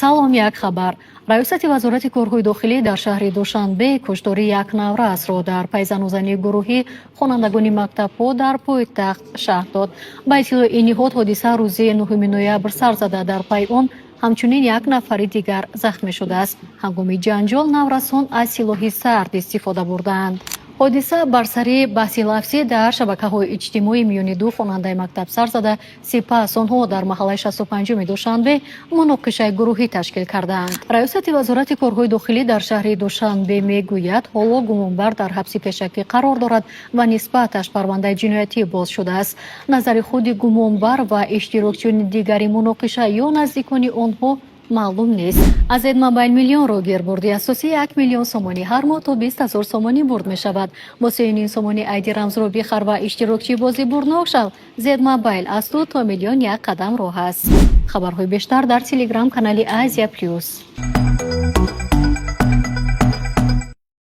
салом, як хабар. раёсати вазорати корҳои дохилӣ дар шаҳри душанбе кушдории як наврасро дар пай занозании гурӯҳи хонандагони мактабҳо дар пойтахт шаҳр дод. Ба иттилои ниҳод ҳодиса рӯзи 9 ноябр сар зада, дар пай он ҳамчунин як нафари дигар захмӣ шудааст. ҳангоми ҷанҷол наврасон аз силоҳи сард истифода бурданд. ҳодиса бар сари баҳси лафзӣ дар шабакаҳои иҷтимоӣ миёни ду хонандаи мактаб сар зада, сипас онҳо дар маҳаллаи 65-уми Душанбе муноқишаи гурӯҳӣ ташкил карданд. раёсати вазорати корҳои дохилӣ дар шаҳри Душанбе мегӯяд, ҳоло гумонбар дар ҳабси пешакӣ қарор дорад ва нисбаташ парвандаи ҷиноятӣ боз шудааст. назари худи гумонбар ва иштирокчиёни дигари муноқиша ё наздикони онҳо маълум нест. аз Зедмобайл миллионро гирбурди асосии 1 миллион сомонӣ ҳар моҳ то 20 000 сомонӣ бурд мешавад. бо 3,5 сомонӣ айди рамзро бихар ва иштирокчӣ бозӣ бурднок шав. Зедмобайл аз 2 то миллион як қадам роҳ аст. хабарҳои бештар дар телеграм канали Азия Плюс.